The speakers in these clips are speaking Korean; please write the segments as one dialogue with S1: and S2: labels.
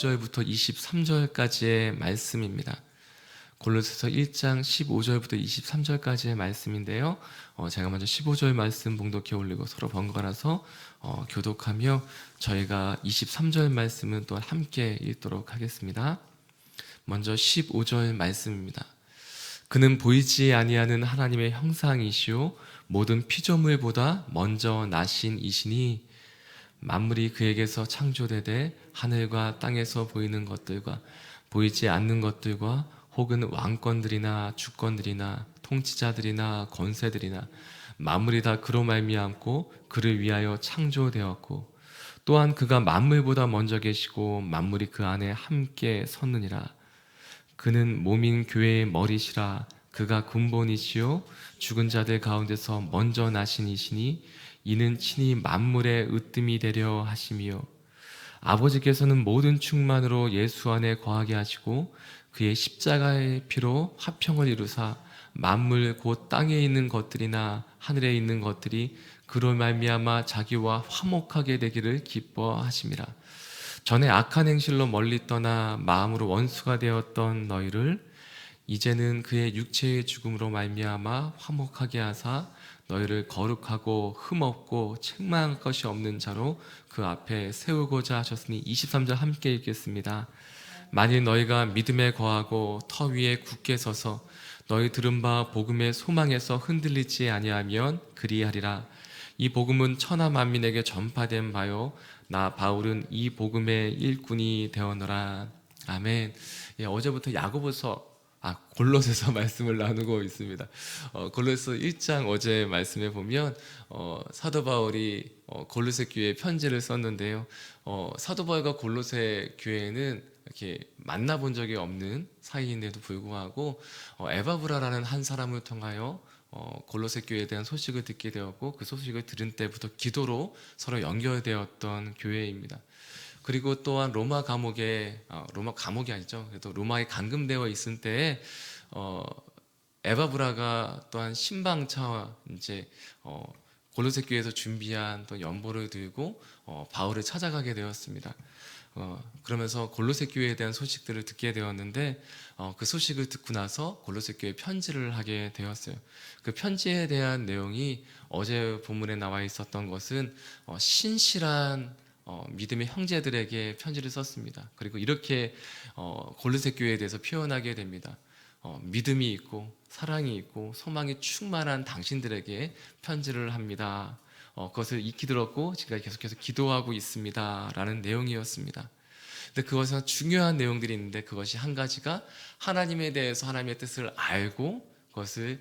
S1: 15절부터 23절까지의 말씀입니다. 골로새서 1장 15절부터 23절까지의 말씀인데요. 제가 먼저 15절 말씀 봉독해 올리고 서로 번갈아서 교독하며 저희가 23절 말씀은 또 함께 읽도록 하겠습니다. 먼저 15절 말씀입니다. 그는 보이지 아니하는 하나님의 형상이시오 모든 피조물보다 먼저 나신 이시니 만물이 그에게서 창조되되 하늘과 땅에서 보이는 것들과 보이지 않는 것들과 혹은 왕권들이나 주권들이나 통치자들이나 권세들이나 만물이 다 그로 말미암고 그를 위하여 창조되었고 또한 그가 만물보다 먼저 계시고 만물이 그 안에 함께 섰느니라. 그는 몸인 교회의 머리시라. 그가 근본이시요 죽은 자들 가운데서 먼저 나신 이시니 이는 친히 만물의 으뜸이 되려 하심이요 아버지께서는 모든 충만으로 예수 안에 거하게 하시고 그의 십자가의 피로 화평을 이루사 만물 곧 땅에 있는 것들이나 하늘에 있는 것들이 그로 말미암아 자기와 화목하게 되기를 기뻐하심이라. 전에 악한 행실로 멀리 떠나 마음으로 원수가 되었던 너희를 이제는 그의 육체의 죽음으로 말미암아 화목하게 하사 너희를 거룩하고 흠없고 책망할 것이 없는 자로 그 앞에 세우고자 하셨으니 23절 함께 읽겠습니다. 만일 너희가 믿음에 거하고 터 위에 굳게 서서 너희 들은 바 복음의 소망에서 흔들리지 아니하면 그리하리라. 이 복음은 천하 만민에게 전파된 바요 나 바울은 이 복음의 일꾼이 되었노라. 아멘. 어제부터 골로새서 말씀을 나누고 있습니다. 골로새서 1장 어제 말씀에 보면 사도 바울이 골로새 교회에 편지를 썼는데요. 사도 바울과 골로새 교회는 이렇게 만나본 적이 없는 사이인데도 불구하고 에바브라라는 한 사람을 통하여 골로새 교회에 대한 소식을 듣게 되었고 그 소식을 들은 때부터 기도로 서로 연결되었던 교회입니다. 그리고 또한 로마 감옥에 로마 감옥이 아니죠. 그래도 로마에 감금되어 있을 때에 에바브라가 또한 신방차 이제 골로새 교회에서 준비한 또 연보를 들고 바울을 찾아가게 되었습니다. 그러면서 골로새 교회에 대한 소식들을 듣게 되었는데 그 소식을 듣고 나서 골로새 교회에 편지를 하게 되었어요. 그 편지에 대한 내용이 어제 본문에 나와 있었던 것은 신실한 믿음의 형제들에게 편지를 썼습니다. 그리고 이렇게 골로새 교회에 대해서 표현하게 됩니다. 믿음이 있고 사랑이 있고 소망이 충만한 당신들에게 편지를 합니다. 그것을 익히 들었고 제가 계속해서 기도하고 있습니다 라는 내용이었습니다. 근데 그것은 중요한 내용들이 있는데 그것이 한 가지가 하나님에 대해서 하나님의 뜻을 알고 그것을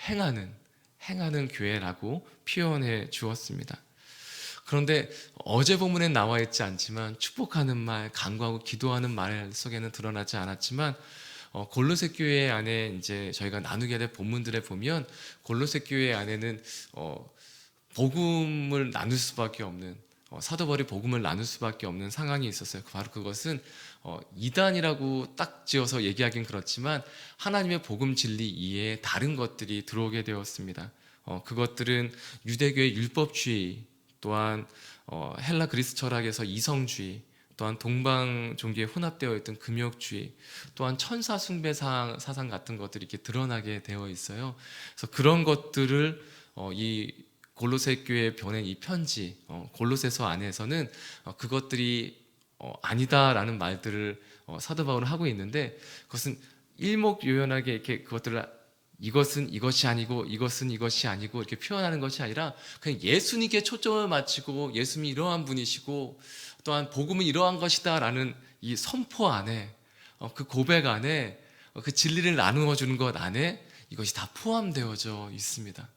S1: 행하는 교회라고 표현해 주었습니다. 그런데 어제 본문에 나와 있지 않지만 축복하는 말, 간구하고 기도하는 말 속에는 드러나지 않았지만 골로새 교회 안에 이제 저희가 나누게 될 본문들에 보면 골로새 교회 안에는 복음을 나눌 수밖에 없는 사도 바울이 복음을 나눌 수밖에 없는 상황이 있었어요. 바로 그것은 이단이라고 딱 지어서 얘기하긴 그렇지만 하나님의 복음 진리 이외에 다른 것들이 들어오게 되었습니다. 그것들은 유대교의 율법주의, 또한 헬라 그리스 철학에서 이성주의, 또한 동방 종교에 혼합되어 있던 금욕주의, 또한 천사 숭배 사상 같은 것들이 이렇게 드러나게 되어 있어요. 그래서 그런 것들을 이 골로새 교회에 보낸 이 편지 골로새서 안에서는 그것들이 아니다라는 말들을 사도 바울은 하고 있는데 그것은 일목요연하게 이렇게 그것들을 이것은 이것이 아니고 이것은 이것이 아니고 이렇게 표현하는 것이 아니라 그냥 예수님께 초점을 맞추고 예수님이 이러한 분이시고 또한 복음은 이러한 것이다 라는 이 선포 안에 그 고백 안에 그 진리를 나누어 주는 것 안에 이것이 다 포함되어져 있습니다.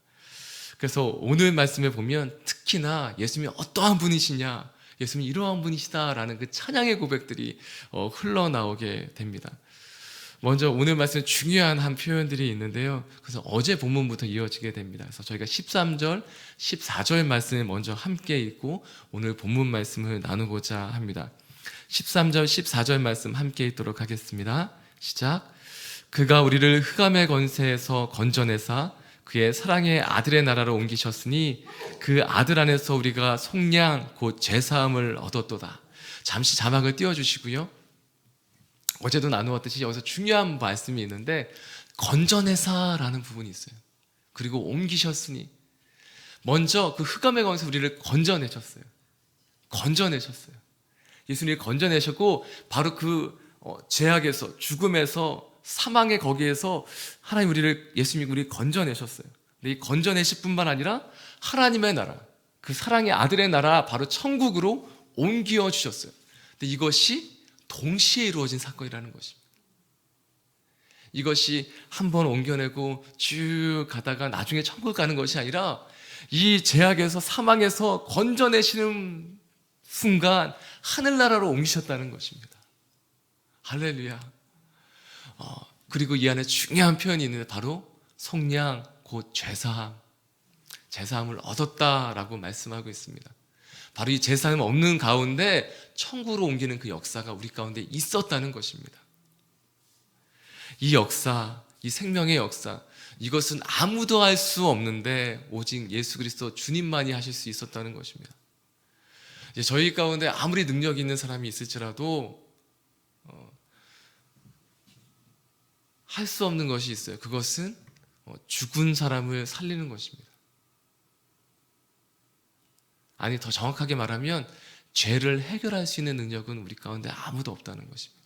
S1: 그래서 오늘 말씀에 보면 특히나 예수님이 어떠한 분이시냐, 예수님이 이러한 분이시다라는 그 찬양의 고백들이 흘러나오게 됩니다. 먼저 오늘 말씀에 중요한 한 표현들이 있는데요. 그래서 어제 본문부터 이어지게 됩니다. 그래서 저희가 13절, 14절 말씀을 먼저 함께 읽고 오늘 본문 말씀을 나누고자 합니다. 13절, 14절 말씀 함께 읽도록 하겠습니다. 시작. 그가 우리를 흑암의 권세에서 건져내사 그의 사랑의 아들의 나라로 옮기셨으니 그 아들 안에서 우리가 속량 곧 죄사함을 얻었도다. 잠시 자막을 띄워주시고요. 어제도 나누었듯이 여기서 중요한 말씀이 있는데 건져내사라는 부분이 있어요. 그리고 옮기셨으니 먼저 그 흑암의 가운데서 우리를 건져내셨어요. 건져내셨어요. 예수님이 건져내셨고 바로 그 죄악에서 죽음에서 사망의 거기에서 하나님 예수님이 우리를 건져내셨어요. 근데 이 건져내실 뿐만 아니라 하나님의 나라, 그 사랑의 아들의 나라 바로 천국으로 옮겨 주셨어요. 근데 이것이 동시에 이루어진 사건이라는 것입니다. 이것이 한 번 옮겨내고 쭉 가다가 나중에 천국 가는 것이 아니라 이 죄악에서 사망에서 건져내시는 순간 하늘나라로 옮기셨다는 것입니다. 할렐루야. 그리고 이 안에 중요한 표현이 있는데 바로 속량 곧 제사함을 얻었다라고 말씀하고 있습니다. 바로 이 제사함 없는 가운데 천국으로 옮기는 그 역사가 우리 가운데 있었다는 것입니다. 이 역사, 이 생명의 역사, 이것은 아무도 할 수 없는데 오직 예수 그리스도 주님만이 하실 수 있었다는 것입니다. 이제 저희 가운데 아무리 능력이 있는 사람이 있을지라도 할 수 없는 것이 있어요. 그것은 죽은 사람을 살리는 것입니다. 아니, 더 정확하게 말하면 죄를 해결할 수 있는 능력은 우리 가운데 아무도 없다는 것입니다.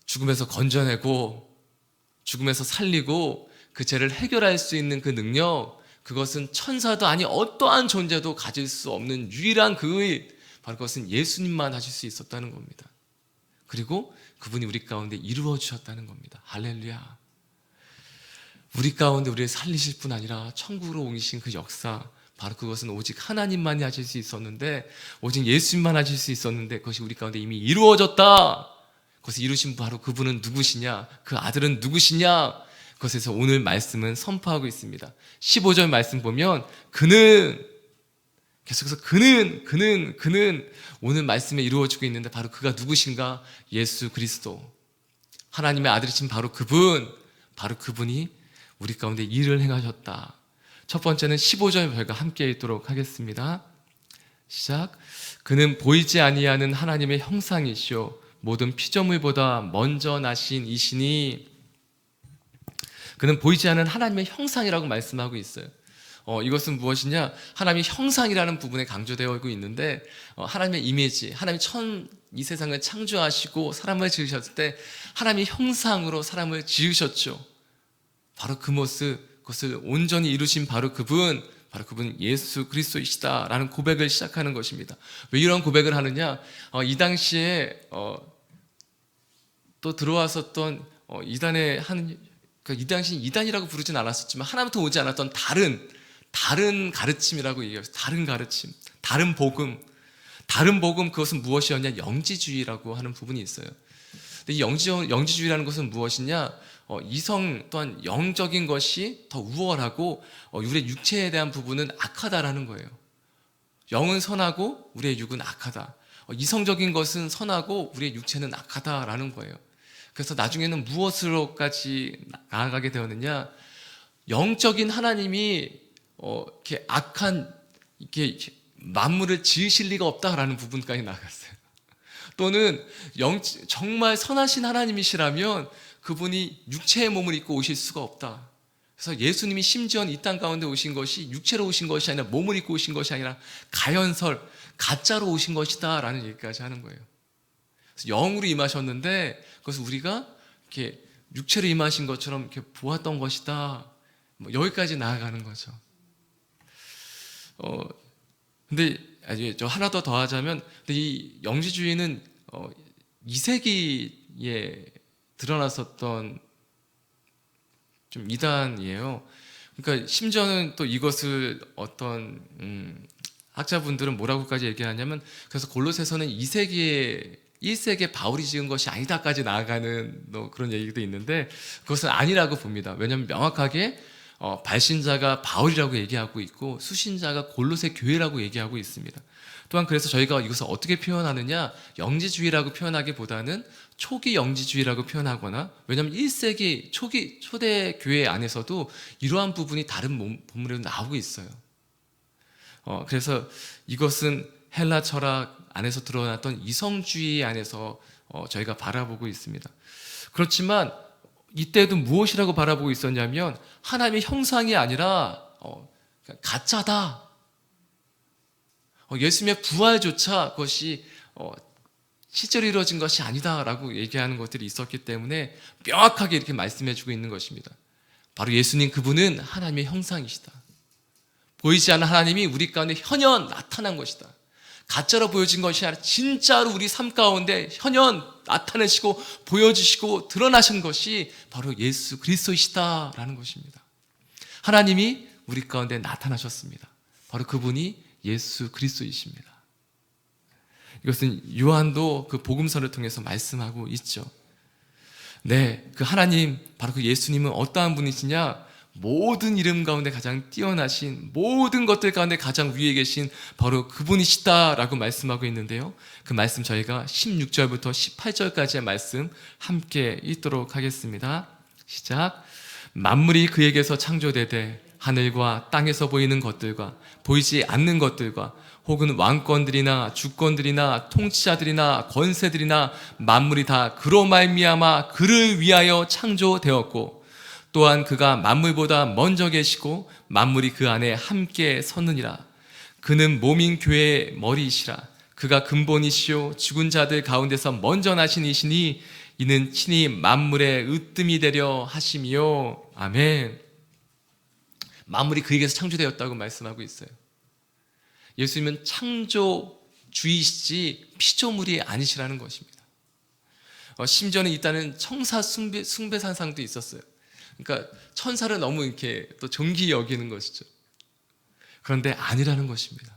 S1: 죽음에서 건져내고 죽음에서 살리고 그 죄를 해결할 수 있는 그 능력, 그것은 천사도 아니 어떠한 존재도 가질 수 없는 유일한 그 일, 바로 그것은 예수님만 하실 수 있었다는 겁니다. 그리고 그분이 우리 가운데 이루어 주셨다는 겁니다. 할렐루야. 우리 가운데 우리를 살리실 뿐 아니라 천국으로 옮기신 그 역사, 바로 그것은 오직 하나님만이 하실 수 있었는데, 오직 예수님만 하실 수 있었는데 그것이 우리 가운데 이미 이루어졌다. 그것을 이루신 바로 그분은 누구시냐? 그 아들은 누구시냐? 그것에서 오늘 말씀은 선포하고 있습니다. 15절 말씀 보면 그는, 계속해서 그는 오늘 말씀에 이루어지고 있는데 바로 그가 누구신가? 예수 그리스도, 하나님의 아들이신 바로 그분이 우리 가운데 일을 행하셨다. 첫 번째는 15절 저희가 함께 읽도록 하겠습니다. 시작. 그는 보이지 아니하는 하나님의 형상이시오 모든 피조물보다 먼저 나신 이시니. 그는 보이지 않는 하나님의 형상이라고 말씀하고 있어요. 이것은 무엇이냐? 하나님의 형상이라는 부분에 강조되어 있는데, 하나님의 이미지, 하나님이 이 세상을 창조하시고 사람을 지으셨을 때 하나님의 형상으로 사람을 지으셨죠. 바로 그 모습, 그것을 온전히 이루신 바로 그분 예수 그리스도이시다라는 고백을 시작하는 것입니다. 왜 이런 고백을 하느냐? 이 당시에 또 들어왔었던 이단의 이 당시 이단이라고 부르진 않았었지만 하나부터 오지 않았던 다른 가르침이라고 얘기해요. 다른 가르침, 다른 복음, 그것은 무엇이었냐? 영지주의라고 하는 부분이 있어요. 근데 이 영지주의라는 것은 무엇이냐? 이성 또한 영적인 것이 더 우월하고 우리의 육체에 대한 부분은 악하다라는 거예요. 영은 선하고 우리의 육은 악하다. 이성적인 것은 선하고 우리의 육체는 악하다라는 거예요. 그래서 나중에는 무엇으로까지 나아가게 되었느냐? 영적인 하나님이 이렇게 악한 이렇게 만물을 지으실 리가 없다라는 부분까지 나아갔어요. 또는 정말 선하신 하나님이시라면 그분이 육체의 몸을 입고 오실 수가 없다. 그래서 예수님이 심지어 이 땅 가운데 오신 것이 육체로 오신 것이 아니라 몸을 입고 오신 것이 아니라 가짜로 오신 것이다 라는 얘기까지 하는 거예요. 그래서 영으로 임하셨는데 그것을 우리가 이렇게 육체로 임하신 것처럼 이렇게 보았던 것이다. 여기까지 나아가는 거죠. 근데 저 하나 더 더하자면, 근데 이 영지주의는 2세기에 드러났었던 좀 이단이에요. 그러니까 심지어는 또 이것을 어떤 학자분들은 뭐라고까지 얘기하냐면, 그래서 골로새서는 1세기에 바울이 지은 것이 아니다까지 나아가는 그런 얘기도 있는데, 그것은 아니라고 봅니다. 왜냐하면 명확하게 발신자가 바울이라고 얘기하고 있고 수신자가 골로새 교회라고 얘기하고 있습니다. 또한 그래서 저희가 이것을 어떻게 표현하느냐, 영지주의라고 표현하기보다는 초기 영지주의라고 표현하거나, 왜냐하면 1세기 초대 교회 안에서도 이러한 부분이 다른 본문으로 나오고 있어요. 그래서 이것은 헬라 철학 안에서 드러났던 이성주의 안에서 저희가 바라보고 있습니다. 그렇지만 이때도 무엇이라고 바라보고 있었냐면 하나님의 형상이 아니라 가짜다. 예수님의 부활조차 그것이 실제로 이루어진 것이 아니다라고 얘기하는 것들이 있었기 때문에 명확하게 이렇게 말씀해주고 있는 것입니다. 바로 예수님, 그분은 하나님의 형상이시다. 보이지 않는 하나님이 우리 가운데 현현 나타난 것이다. 가짜로 보여진 것이 아니라 진짜로 우리 삶 가운데 현현 나타내시고 보여주시고 드러나신 것이 바로 예수 그리스도이시다라는 것입니다. 하나님이 우리 가운데 나타나셨습니다. 바로 그분이 예수 그리스도이십니다. 이것은 요한도 그 복음서를 통해서 말씀하고 있죠. 네, 그 하나님, 바로 그 예수님은 어떠한 분이시냐? 모든 이름 가운데 가장 뛰어나신, 모든 것들 가운데 가장 위에 계신 바로 그분이시다라고 말씀하고 있는데요. 그 말씀 저희가 16절부터 18절까지의 말씀 함께 읽도록 하겠습니다. 시작. 만물이 그에게서 창조되되 하늘과 땅에서 보이는 것들과 보이지 않는 것들과 혹은 왕권들이나 주권들이나 통치자들이나 권세들이나 만물이 다 그로 말미암아 그를 위하여 창조되었고 또한 그가 만물보다 먼저 계시고 만물이 그 안에 함께 섰느니라. 그는 몸인 교회의 머리이시라. 그가 근본이시요 죽은 자들 가운데서 먼저 나신 이시니 이는 친히 만물의 으뜸이 되려 하심이요. 아멘. 만물이 그에게서 창조되었다고 말씀하고 있어요. 예수님은 창조주이시지 피조물이 아니시라는 것입니다. 심지어는 일단은 천사 숭배 산상도 있었어요. 그러니까 천사를 너무 이렇게 또 존귀 여기는 것이죠. 그런데 아니라는 것입니다.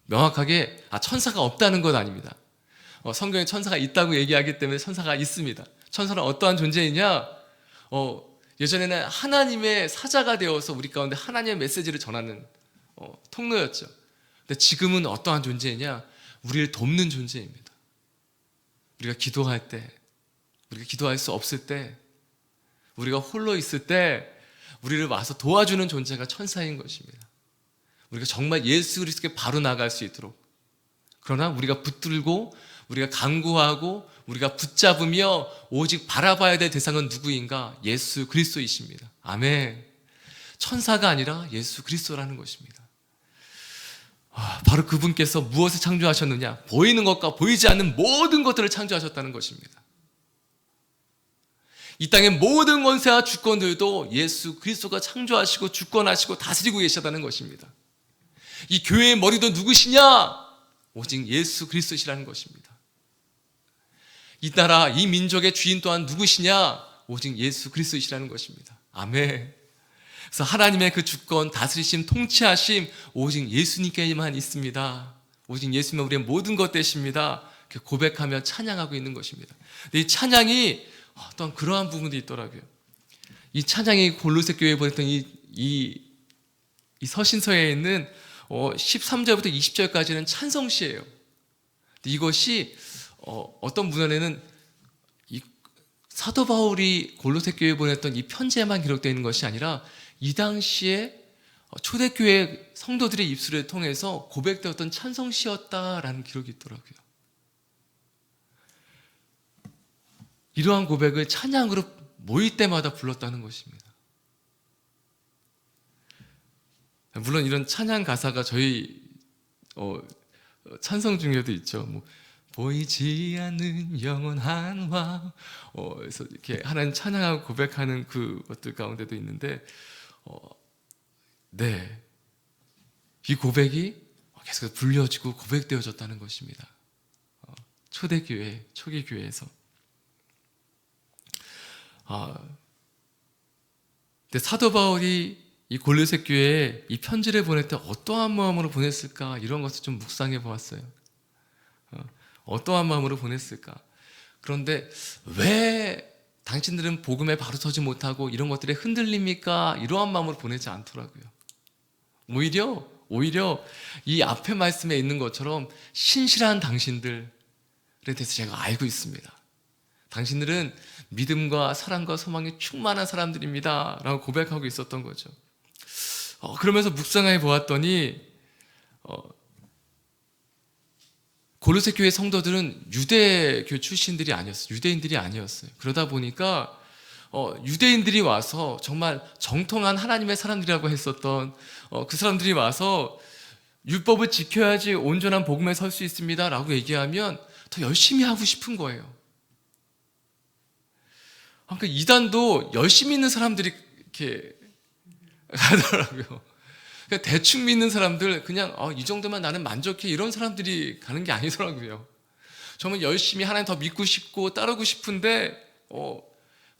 S1: 명확하게 천사가 없다는 것 아닙니다. 성경에 천사가 있다고 얘기하기 때문에 천사가 있습니다. 천사는 어떠한 존재이냐? 예전에는 하나님의 사자가 되어서 우리 가운데 하나님의 메시지를 전하는 통로였죠. 근데 지금은 어떠한 존재이냐? 우리를 돕는 존재입니다. 우리가 기도할 때, 우리가 기도할 수 없을 때, 우리가 홀로 있을 때 우리를 와서 도와주는 존재가 천사인 것입니다. 우리가 정말 예수 그리스도께 바로 나갈 수 있도록. 그러나 우리가 붙들고 우리가 간구하고 우리가 붙잡으며 오직 바라봐야 될 대상은 누구인가? 예수 그리스도이십니다. 아멘. 천사가 아니라 예수 그리스도라는 것입니다. 바로 그분께서 무엇을 창조하셨느냐? 보이는 것과 보이지 않는 모든 것들을 창조하셨다는 것입니다. 이 땅의 모든 권세와 주권들도 예수 그리스도가 창조하시고 주권하시고 다스리고 계시다는 것입니다. 이 교회의 머리도 누구시냐? 오직 예수 그리스도시라는 것입니다. 이 나라, 이 민족의 주인 또한 누구시냐? 오직 예수 그리스도시라는 것입니다. 아멘. 그래서 하나님의 그 주권, 다스리심, 통치하심 오직 예수님께만 있습니다. 오직 예수님은 우리의 모든 것 되십니다. 고백하며 찬양하고 있는 것입니다. 근데 이 찬양이 어떤 그러한 부분도 있더라고요. 이 찬양이 골로새 교회에 보냈던 이 서신서에 있는 13절부터 20절까지는 찬성시예요. 이것이 어떤 문헌에는 이 사도 바울이 골로새 교회에 보냈던 이 편지에만 기록되어 있는 것이 아니라 이 당시에 초대교회 성도들의 입술을 통해서 고백되었던 찬성시였다라는 기록이 있더라고요. 이러한 고백을 찬양으로 모일 때마다 불렀다는 것입니다. 물론 이런 찬양 가사가 저희 찬송 중에도 있죠. 보이지 않는 영원한 왕, 그래서 이렇게 하나님 찬양하고 고백하는 그것들 가운데도 있는데, 네, 이 고백이 계속 불려지고 고백되어졌다는 것입니다. 초대교회, 초기 교회에서. 근데 사도 바울이 이 골로새 교회에 이 편지를 보낼 때 어떠한 마음으로 보냈을까? 이런 것을 좀 묵상해 보았어요. 어떠한 마음으로 보냈을까? 그런데 왜 당신들은 복음에 바로 서지 못하고 이런 것들에 흔들립니까? 이러한 마음으로 보내지 않더라고요. 오히려 이 앞에 말씀에 있는 것처럼 신실한 당신들에 대해서 제가 알고 있습니다. 당신들은 믿음과 사랑과 소망이 충만한 사람들입니다 라고 고백하고 있었던 거죠. 그러면서 묵상해 보았더니 골로새 교회 성도들은 유대교 출신들이 아니었어요. 유대인들이 아니었어요. 그러다 보니까 유대인들이 와서 정말 정통한 하나님의 사람들이라고 했었던 그 사람들이 와서 율법을 지켜야지 온전한 복음에 설 수 있습니다 라고 얘기하면 더 열심히 하고 싶은 거예요. 그러니까 이단도 열심히 믿는 사람들이 이렇게 가더라고요. 그러니까 대충 믿는 사람들, 그냥 이 정도만 나는 만족해, 이런 사람들이 가는 게 아니더라고요. 정말 열심히 하나님 더 믿고 싶고 따르고 싶은데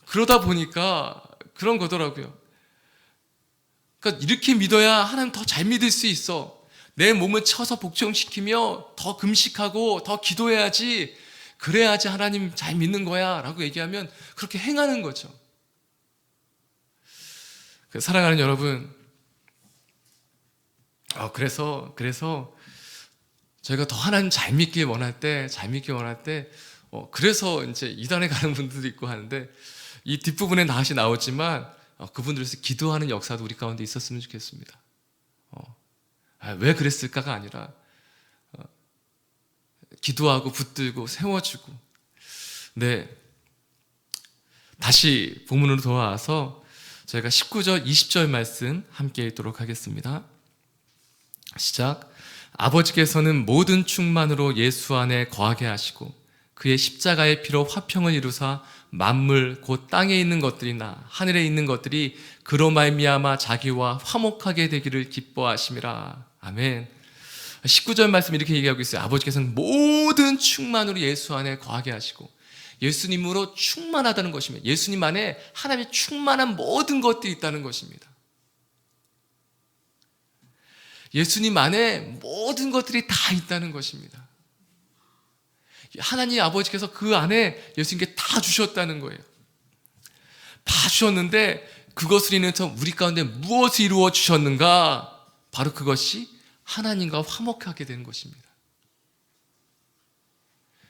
S1: 그러다 보니까 그런 거더라고요. 그러니까 이렇게 믿어야 하나님 더 잘 믿을 수 있어. 내 몸을 쳐서 복종시키며 더 금식하고 더 기도해야지, 그래야지 하나님 잘 믿는 거야 라고 얘기하면 그렇게 행하는 거죠. 사랑하는 여러분, 그래서 저희가 더 하나님 잘 믿길 원할 때, 그래서 이제 이단에 가는 분들도 있고 하는데, 이 뒷부분에 다시 나오지만 그분들에서 기도하는 역사도 우리 가운데 있었으면 좋겠습니다. 왜 그랬을까가 아니라 기도하고 붙들고 세워주고. 네, 다시 본문으로 돌아와서 저희가 19절 20절 말씀 함께 읽도록 하겠습니다. 시작. 아버지께서는 모든 충만으로 예수 안에 거하게 하시고 그의 십자가의 피로 화평을 이루사 만물 곧 땅에 있는 것들이나 하늘에 있는 것들이 그로 말미암아 자기와 화목하게 되기를 기뻐하심이라. 아멘. 19절 말씀 이렇게 얘기하고 있어요. 아버지께서는 모든 충만으로 예수 안에 거하게 하시고, 예수님으로 충만하다는 것입니다. 예수님 안에 하나님의 충만한 모든 것들이 있다는 것입니다. 예수님 안에 모든 것들이 다 있다는 것입니다. 하나님 아버지께서 그 안에 예수님께 다 주셨다는 거예요. 다 주셨는데 그것을 인해서 우리 가운데 무엇을 이루어 주셨는가? 바로 그것이 하나님과 화목하게 된 것입니다.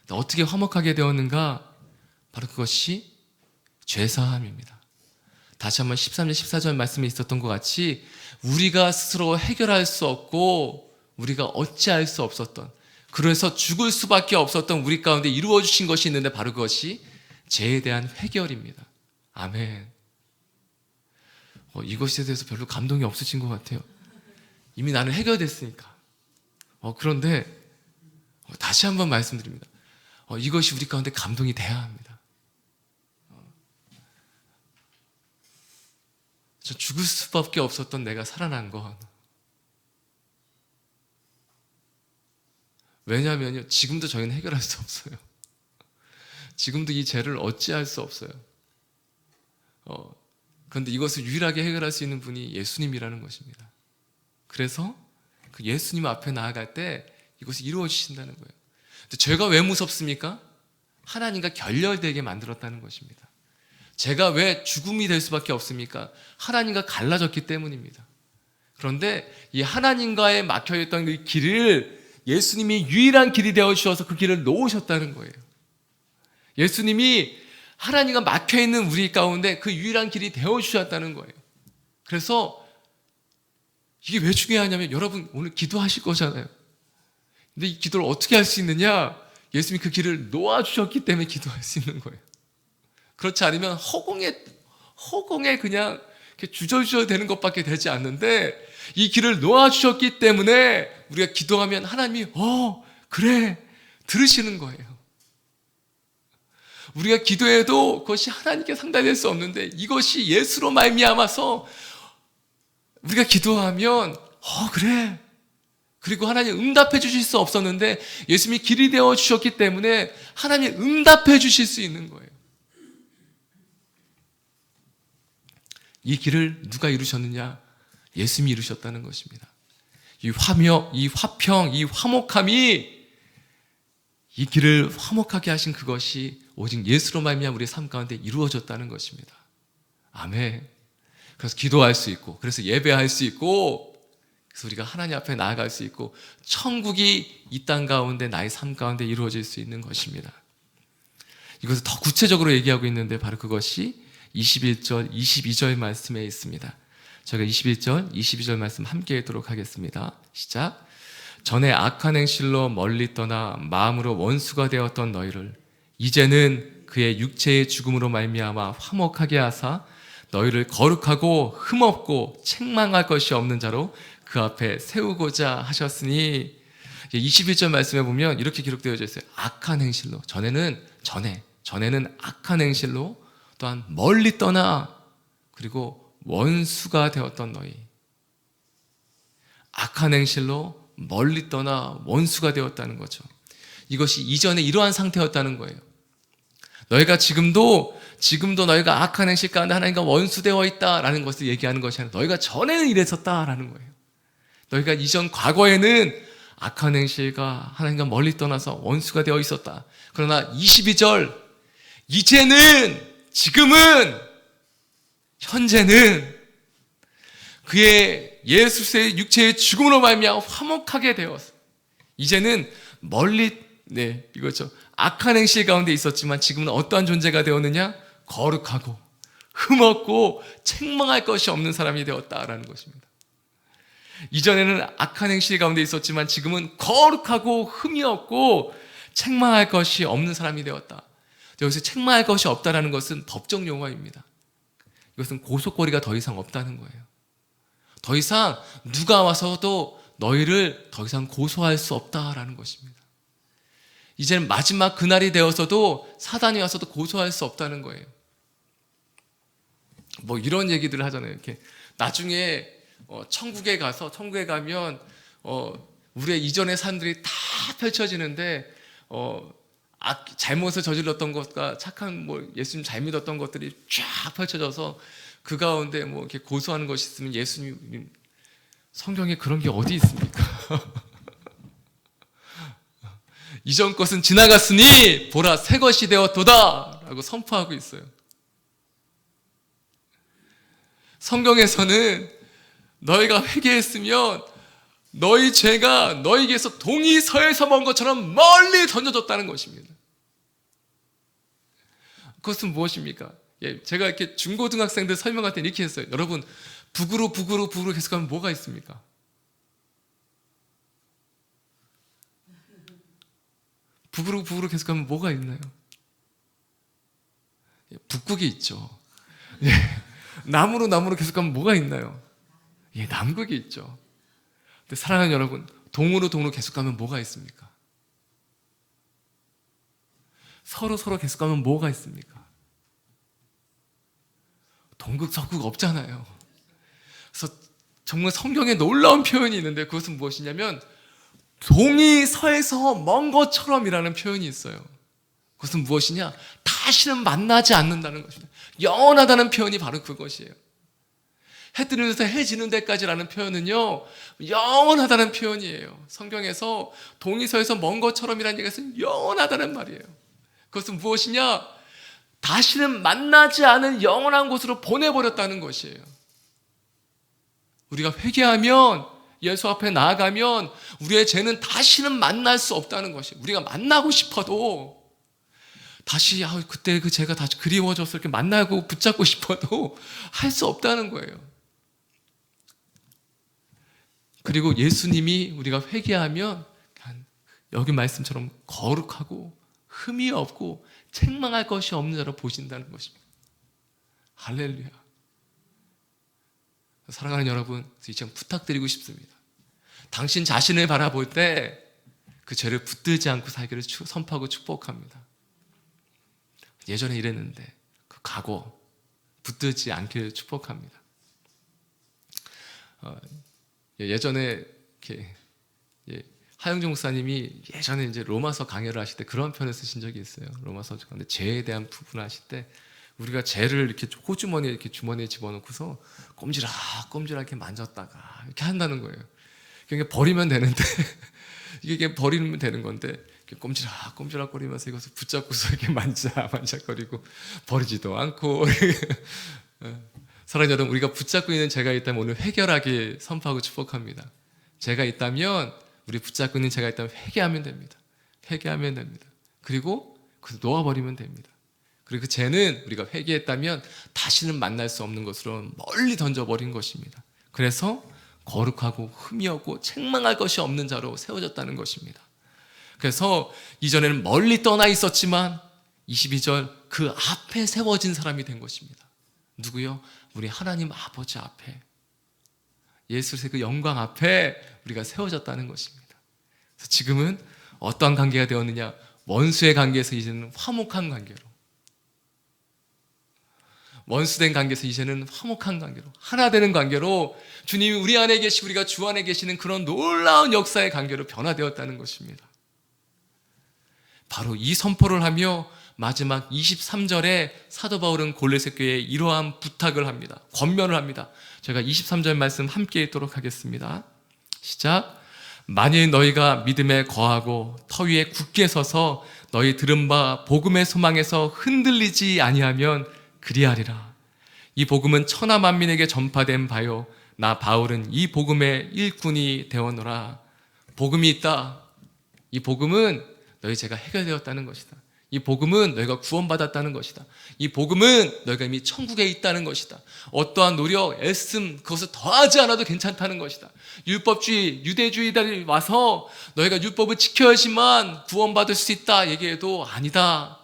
S1: 어떻게 화목하게 되었는가? 바로 그것이 죄사함입니다. 다시 한번 13절 14절 말씀에 있었던 것 같이 우리가 스스로 해결할 수 없고 우리가 어찌할 수 없었던, 그래서 죽을 수밖에 없었던 우리 가운데 이루어 주신 것이 있는데 바로 그것이 죄에 대한 해결입니다. 아멘. 이것에 대해서 별로 감동이 없으신 것 같아요. 이미 나는 해결됐으니까. 그런데 다시 한번 말씀드립니다. 이것이 우리 가운데 감동이 돼야 합니다. 저 죽을 수밖에 없었던 내가 살아난 건, 왜냐하면요, 지금도 저희는 해결할 수 없어요. 지금도 이 죄를 어찌할 수 없어요. 그런데 이것을 유일하게 해결할 수 있는 분이 예수님이라는 것입니다. 그래서 그 예수님 앞에 나아갈 때 이것을 이루어 주신다는 거예요. 근데 죄가 왜 무섭습니까? 하나님과 결렬되게 만들었다는 것입니다. 죄가 왜 죽음이 될 수밖에 없습니까? 하나님과 갈라졌기 때문입니다. 그런데 이 하나님과의 막혀있던 그 길을 예수님이 유일한 길이 되어주셔서 그 길을 놓으셨다는 거예요. 예수님이 하나님과 막혀있는 우리 가운데 그 유일한 길이 되어주셨다는 거예요. 그래서 이게 왜 중요하냐면, 여러분 오늘 기도하실 거잖아요. 근데 이 기도를 어떻게 할 수 있느냐? 예수님이 그 길을 놓아주셨기 때문에 기도할 수 있는 거예요. 그렇지 않으면 허공에 그냥 이렇게 주저주저 되는 것밖에 되지 않는데, 이 길을 놓아주셨기 때문에 우리가 기도하면 하나님이 그래 들으시는 거예요. 우리가 기도해도 그것이 하나님께 상달될 수 없는데, 이것이 예수로 말미암아서 우리가 기도하면 그래, 그리고 하나님 응답해 주실 수 없었는데 예수님이 길이 되어 주셨기 때문에 하나님이 응답해 주실 수 있는 거예요. 이 길을 누가 이루셨느냐? 예수님이 이루셨다는 것입니다. 이 화평, 이 화목함이, 이 길을 화목하게 하신 그것이 오직 예수로 말미암아 우리의 삶 가운데 이루어졌다는 것입니다. 아멘. 그래서 기도할 수 있고, 그래서 예배할 수 있고, 그래서 우리가 하나님 앞에 나아갈 수 있고, 천국이 이 땅 가운데 나의 삶 가운데 이루어질 수 있는 것입니다. 이것을 더 구체적으로 얘기하고 있는데 바로 그것이 21절, 22절 말씀에 있습니다. 저희가 21절, 22절 말씀 함께 읽도록 하겠습니다. 시작. 전에 악한 행실로 멀리 떠나 마음으로 원수가 되었던 너희를 이제는 그의 육체의 죽음으로 말미암아 화목하게 하사 너희를 거룩하고 흠없고 책망할 것이 없는 자로 그 앞에 세우고자 하셨으니 21절 말씀에 보면 이렇게 기록되어져 있어요. 악한 행실로 전에는 악한 행실로 또한 멀리 떠나 그리고 원수가 되었던 너희 악한 행실로 멀리 떠나 원수가 되었다는 거죠. 이것이 이전에 이러한 상태였다는 거예요. 너희가 지금도 너희가 악한 행실 가운데 하나님과 원수되어 있다라는 것을 얘기하는 것이 아니라 너희가 전에는 이랬었다라는 거예요. 너희가 이전 과거에는 악한 행실과 하나님과 멀리 떠나서 원수가 되어 있었다. 그러나 22절 지금은 현재는 그의 예수의 육체의 죽음으로 말미암아 화목하게 되었어. 이제는 이거죠. 악한 행실 가운데 있었지만 지금은 어떠한 존재가 되었느냐? 거룩하고 흠없고 책망할 것이 없는 사람이 되었다라는 것입니다. 이전에는 악한 행실 가운데 있었지만 지금은 거룩하고 흠이 없고 책망할 것이 없는 사람이 되었다. 여기서 책망할 것이 없다라는 것은 법적 용어입니다. 이것은 고속거리가 더 이상 없다는 거예요. 더 이상 누가 와서도 너희를 더 이상 고소할 수 없다라는 것입니다. 이제는 마지막 그날이 되어서도 사단이 와서도 고소할 수 없다는 거예요. 뭐 이런 얘기들을 하잖아요. 이렇게 나중에 천국에 가면 우리의 이전의 삶들이 다 펼쳐지는데 잘못을 저질렀던 것과 착한 예수님 잘 믿었던 것들이 쫙 펼쳐져서 그 가운데 이렇게 고소하는 것이 있으면 예수님 성경에 그런 게 어디 있습니까? 이전 것은 지나갔으니 보라 새 것이 되었도다 라고 선포하고 있어요. 성경에서는 너희가 회개했으면 너희 죄가 너희에게서 동이 서에서 먼 것처럼 멀리 던져졌다는 것입니다. 그것은 무엇입니까? 제가 이렇게 중고등학생들 설명할 때 이렇게 했어요. 여러분, 북으로 계속하면 뭐가 있습니까? 북으로 계속하면 뭐가 있나요? 북극이 있죠. 남으로 계속하면 뭐가 있나요? 남극이 있죠. 근데 사랑하는 여러분, 동으로 계속하면 뭐가 있습니까? 서로 계속하면 뭐가 있습니까? 동극, 서극 없잖아요. 그래서 정말 성경에 놀라운 표현이 있는데 그것은 무엇이냐면 동이 서에서 먼 것처럼이라는 표현이 있어요. 그것은 무엇이냐? 다시는 만나지 않는다는 것입니다. 영원하다는 표현이 바로 그것이에요. 해 뜨면서 해 지는 데까지라는 표현은요, 영원하다는 표현이에요. 성경에서 동이 서에서 먼 것처럼이라는 얘기는 영원하다는 말이에요. 그것은 무엇이냐? 다시는 만나지 않은 영원한 곳으로 보내버렸다는 것이에요. 우리가 회개하면, 예수 앞에 나아가면 우리의 죄는 다시는 만날 수 없다는 것이에요. 우리가 만나고 싶어도 다시 그때 그 죄가 다시 그리워져서 이렇게 만나고 붙잡고 싶어도 할 수 없다는 거예요. 그리고 예수님이 우리가 회개하면 여기 말씀처럼 거룩하고 흠이 없고 책망할 것이 없는 자로 보신다는 것입니다. 할렐루야. 사랑하는 여러분, 이 시간 부탁드리고 싶습니다. 당신 자신을 바라볼 때 그 죄를 붙들지 않고 살기를 선포하고 축복합니다. 예전에 이랬는데 그 과거 붙들지 않기를 축복합니다. 예전에 이렇게 하영종 목사님이 예전에 이제 로마서 강해를 하실 때 그런 편을 쓰신 적이 있어요. 로마서 가운데 죄에 대한 부분을 하실 때 우리가 죄를 이렇게 호주머니에 이렇게 주머니에 집어넣고서 꼼지락꼼지락 만졌다가 이렇게 한다는 거예요. 그러니까 버리면 되는데 이게 버리면 되는 건데 꼼지락거리면서 이것을 붙잡고서 이렇게 만작거리고 버리지도 않고. 사랑하는 여러분, 우리가 붙잡고 있는 죄가 있다면 오늘 회개하게 선포하고 축복합니다. 죄가 있다면 우리 붙잡고 있는 죄가 있다면 회개하면 됩니다. 회개하면 됩니다. 그리고 그것을 놓아버리면 됩니다. 그리고 그 죄는 우리가 회개했다면 다시는 만날 수 없는 것으로 멀리 던져버린 것입니다. 그래서 거룩하고 흠이 없고 책망할 것이 없는 자로 세워졌다는 것입니다. 그래서 이전에는 멀리 떠나 있었지만 22절 그 앞에 세워진 사람이 된 것입니다. 누구요? 우리 하나님 아버지 앞에, 예수의 그 영광 앞에 우리가 세워졌다는 것입니다. 그래서 지금은 어떠한 관계가 되었느냐? 원수의 관계에서 이제는 화목한 관계로, 원수된 관계에서 이제는 화목한 관계로, 하나 되는 관계로 주님이 우리 안에 계시고 우리가 주 안에 계시는 그런 놀라운 역사의 관계로 변화되었다는 것입니다. 바로 이 선포를 하며 마지막 23절에 사도 바울은 골로새 교회에 이러한 부탁을 합니다. 권면을 합니다. 제가 23절 말씀 함께 읽도록 하겠습니다. 시작. 만일 너희가 믿음에 거하고 터 위에 굳게 서서 너희 들은 바 복음의 소망에서 흔들리지 아니하면 그리하리라. 이 복음은 천하 만민에게 전파된 바요 나 바울은 이 복음의 일꾼이 되었노라. 복음이 있다. 이 복음은 너희 죄가 해결되었다는 것이다. 이 복음은 너희가 구원받았다는 것이다. 이 복음은 너희가 이미 천국에 있다는 것이다. 어떠한 노력, 애씀, 그것을 더하지 않아도 괜찮다는 것이다. 율법주의, 유대주의들이 와서 너희가 율법을 지켜야지만 구원받을 수 있다 얘기해도 아니다.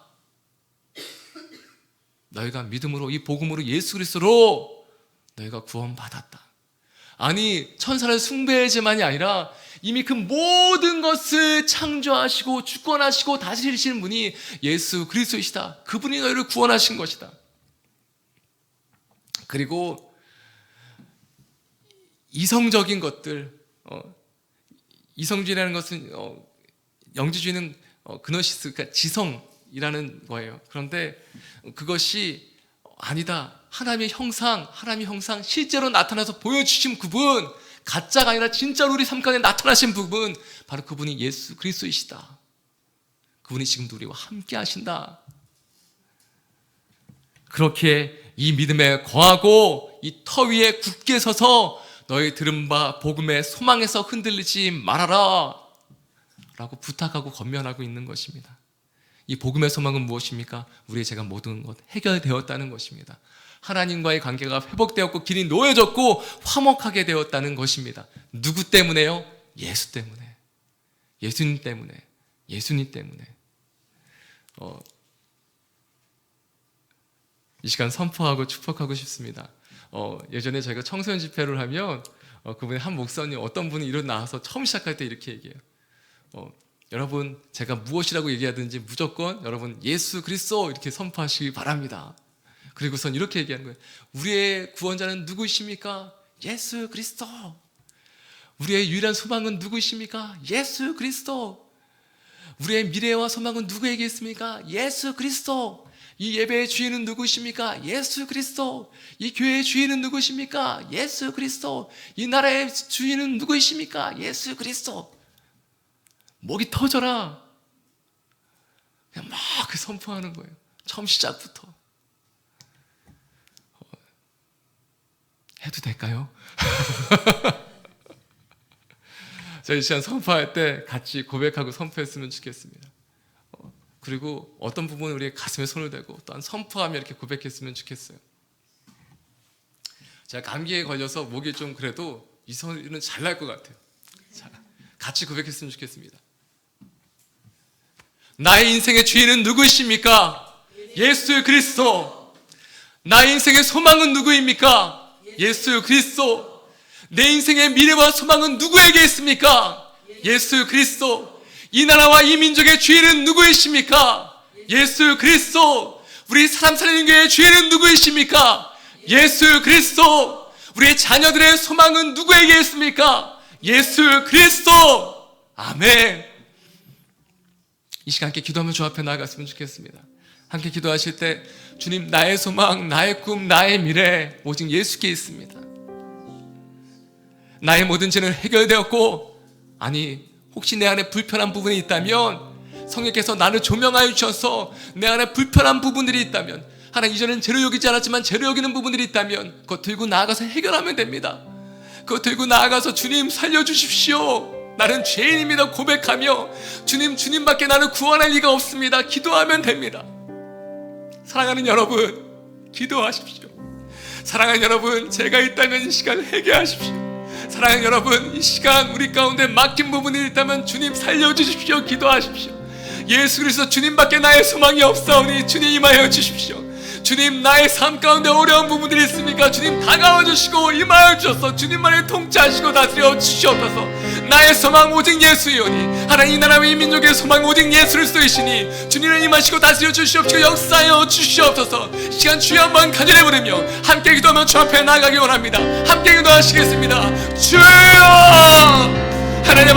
S1: 너희가 믿음으로, 이 복음으로, 예수 그리스도로 너희가 구원받았다. 아니, 천사를 숭배해야지만이 아니라 이미 그 모든 것을 창조하시고 주권하시고 다스리시는 분이 예수 그리스도이시다. 그분이 너희를 구원하신 것이다. 그리고 이성적인 것들, 이성주의라는 것은 영지주의는 그노시스, 그러니까 지성이라는 거예요. 그런데 그것이 아니다. 하나님의 형상 실제로 나타나서 보여주신 그분, 가짜가 아니라 진짜로 우리 삶 가운데 나타나신 부분, 바로 그분이 예수 그리스도이시다. 그분이 지금도 우리와 함께 하신다. 그렇게 이 믿음에 거하고 이 터 위에 굳게 서서 너희 들은 바 복음의 소망에서 흔들리지 말아라 라고 부탁하고 권면하고 있는 것입니다. 이 복음의 소망은 무엇입니까? 우리의 죄가 모든 것 해결되었다는 것입니다. 하나님과의 관계가 회복되었고 길이 놓여졌고 화목하게 되었다는 것입니다. 누구 때문에요? 예수 때문에. 예수님 때문에. 예수님 때문에. 이 시간 선포하고 축복하고 싶습니다. 예전에 저희가 청소년 집회를 하면 그분의 한 목사님, 어떤 분이 일어나서 처음 시작할 때 이렇게 얘기해요. 여러분, 제가 무엇이라고 얘기하든지 무조건 여러분 예수 그리스도 이렇게 선포하시기 바랍니다. 그리고선 이렇게 얘기하는 거예요. 우리의 구원자는 누구이십니까? 예수 그리스도. 우리의 유일한 소망은 누구이십니까? 예수 그리스도. 우리의 미래와 소망은 누구에게 있습니까? 예수 그리스도. 이 예배의 주인은 누구십니까? 예수 그리스도. 이 교회의 주인은 누구십니까? 예수 그리스도. 이 나라의 주인은 누구이십니까? 예수 그리스도. 목이 터져라. 그냥 막 선포하는 거예요. 처음 시작부터. 해도 될까요? 저희 시간 선포할 때 같이 고백하고 선포했으면 좋겠습니다. 그리고 어떤 부분은 우리의 가슴에 손을 대고 또한 선포하며 이렇게 고백했으면 좋겠어요. 제가 감기에 걸려서 목이 좀 그래도 이 소리는 잘 날 것 같아요. 자, 같이 고백했으면 좋겠습니다. 나의 인생의 주인은 누구이십니까? 예수 그리스도. 나의 인생의 소망은 누구입니까? 예수 그리스도. 내 인생의 미래와 소망은 누구에게 있습니까? 예수 그리스도. 이 나라와 이 민족의 주인은 누구이십니까? 예수 그리스도. 우리 사람 살리는 교회의 주인은 누구이십니까? 예수 그리스도. 우리의 자녀들의 소망은 누구에게 있습니까? 예수 그리스도. 아멘. 이 시간 함께 기도하며 주 앞에 나아갔으면 좋겠습니다. 함께 기도하실 때 주님, 나의 소망, 나의 꿈, 나의 미래 오직 예수께 있습니다. 나의 모든 죄는 해결되었고, 아니 혹시 내 안에 불편한 부분이 있다면 성령께서 나를 조명하여 주셔서 내 안에 불편한 부분들이 있다면, 하나님 이전엔 죄로 여기지 않았지만 죄로 여기는 부분들이 있다면 그거 들고 나아가서 해결하면 됩니다. 그거 들고 나아가서 주님 살려주십시오, 나는 죄인입니다 고백하며 주님밖에 나를 구원할 리가 없습니다 기도하면 됩니다. 사랑하는 여러분, 기도하십시오. 사랑하는 여러분, 죄가 있다면 이 시간 회개하십시오. 사랑하는 여러분, 이 시간 우리 가운데 막힌 부분이 있다면 주님 살려주십시오. 기도하십시오. 예수 그리스도 주님밖에 나의 소망이 없사오니 주님 임하여 주십시오. 주님, 나의 삶 가운데 어려운 부분들이 있습니까? 주님 다가와 주시고 임하여 주셔서 주님만을 통치하시고 다스려 주시옵소서. 나의 소망 오직 예수이오니 하나님 이 나라와 이 민족의 소망 오직 예수 그리스도이시니 주님을 임하시고 다스려 주시옵시고 역사하여 주시옵소서. 시간 주여 한번 간절히 부르며 함께 기도하며 주 앞에 나아가기 원합니다. 함께 기도하시겠습니다. 주여 하나님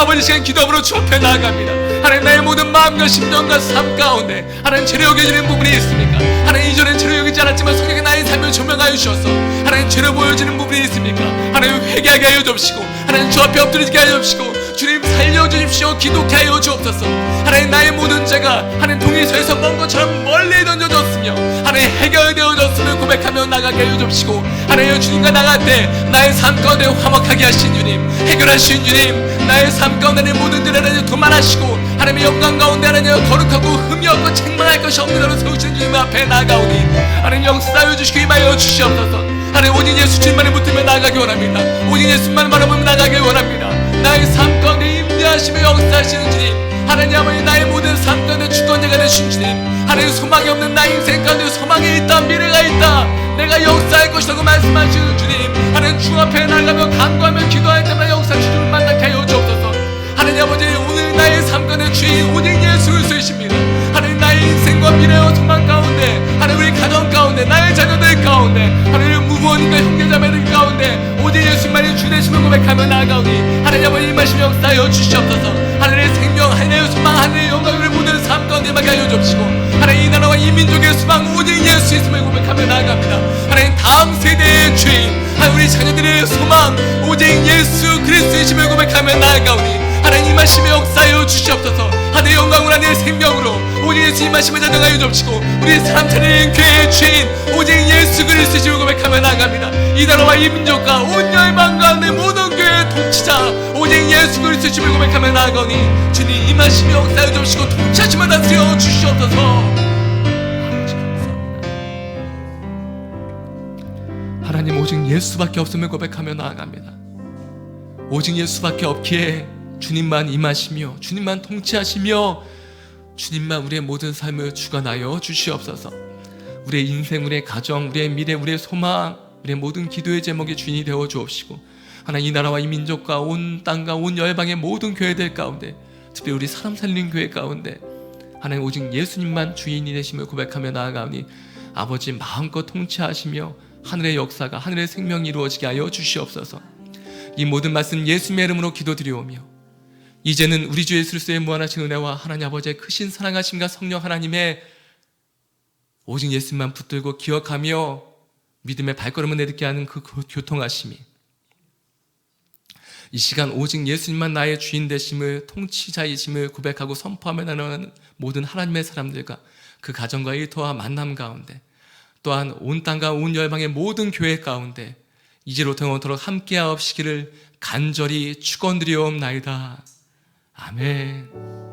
S1: 아버지 시간 기도함으로 주 앞에 나아갑니다. 하나님 나의 모든 마음과 심정과 삶 가운데 하나님 죄로 여겨지는 부분이 있습니까? 하나님 이전엔 죄로 여기지 않았지만 성령의 나의 삶을 조명하여 주셔서 하나님 죄로 보여지는 부분이 있습니까? 하나님 회개하게 하여 주옵시고 하나님 주 앞에 엎드리게 하여 주시고 주님 살려주십시오. 기도케 하여 주옵소서. 하나님 나의 모든 죄가 하나님 동이서에서 먼 것처럼 멀리 던져졌으며 하나님 해결되어졌음을 고백하며 나가게 하여 주옵시고 하나님 주님과 나갈 때 나의 삶 가운데 화목하게 하신 주님, 해결하신 주님, 나의 삶 가운데 내 모든 죄를 하나님 도말하시고 하나님의 영광 가운데 하나님 거룩하고 흠이 없고 책망할 것이 없는 자로 세우시는 주님 앞에 나아가오니 하나님 역사하여 주시고 임하여 주시옵소서. 하나님 오직 예수 주님만을 붙들며 나아가기 원합니다. 오직 예수만 바라보며 나아가기 원합니다. 나의 삶 가운데 임재하시며 역사하시는 주님, 하나님 아버지 나의 모든 삶 가운데 주권자가 되신 주님, 하나님 소망이 없는 나의 인생 가운데 소망이 있다, 미래가 있다, 내가 역사할 것이라고 말씀하시는 주님, 하나님 주 앞에 나가며 간구하며 기도할 때마다 역사하신 주님을 만나게 하여 주옵소서. 하나님 아버지 오늘 나의 삶 가운데 주인 오직 예수 그리스도이십니다. 하나님 나의 인생과 미래와 소망 가운데 하나님 우리 가정 가운데 나의 자녀들 가운데 하나님 무부원인과 형제자매들 가운데 오직 예수만이 주 되심을 고백하며 나아가오니 하나님 아버지 임하시며 역사하여 주시옵소서. 하나님의 생명, 하나님의 소망, 하나님의 영광을 모든 삶 가운데 임하게 하여 주옵시고 하나님 이 나라와 이 민족의 소망 오직 예수 있음을 고백하며 나아갑니다. 하나님 다음 세대의 주인, 하나님 우리 자녀들의 소망 오직 예수 그리스도이심을 고백하며 나아가오니 하나님 임하시며 역사하여 주시옵소서. 하나님의 영광으로 하나님의 생명으로 오직 예수 임하시며 자정하여 주옵시고 우리 사람 차리는 교회의 주인 오직 예수 그리스도이심을 고백하며 나아갑니다. 이 나라와 이 민족과 온 열방 가운데 모든 교회의 통치자 오직 예수 그리스도이심을 고백하며 나아가오니 주님 임하시며 역사하여 주옵시고 통치하시며 다스려 주시옵소서. 하나님 오직 예수밖에 없음을 고백하며 나아갑니다. 오직 예수밖에 없기에 주님만 임하시며 주님만 통치하시며 주님만 우리의 모든 삶을 주관하여 주시옵소서. 우리의 인생, 우리의 가정, 우리의 미래, 우리의 소망, 우리의 모든 기도의 제목의 주인이 되어 주옵시고 하나님 이 나라와 이 민족과 온 땅과 온 열방의 모든 교회들 가운데 특별히 우리 사람 살리는 교회 가운데 하나님 오직 예수님만 주인이 되심을 고백하며 나아가오니 아버지 마음껏 통치하시며 하늘의 역사가 하늘의 생명이 이루어지게 하여 주시옵소서. 이 모든 말씀 예수님의 이름으로 기도드리오며 이제는 우리 주 예수 그리스도의 무한하신 은혜와 하나님 아버지의 크신 사랑하심과 성령 하나님의 오직 예수님만 붙들고 기억하며 믿음의 발걸음을 내딛게 하는 그 교통하심이 이 시간 오직 예수님만 나의 주인 되심을 통치자이심을 고백하고 선포하며 나누는 모든 하나님의 사람들과 그 가정과 일터와 만남 가운데 또한 온 땅과 온 열방의 모든 교회 가운데 이제로부터 영원토록 함께하옵시기를 간절히 축원드리옵나이다. 아멘.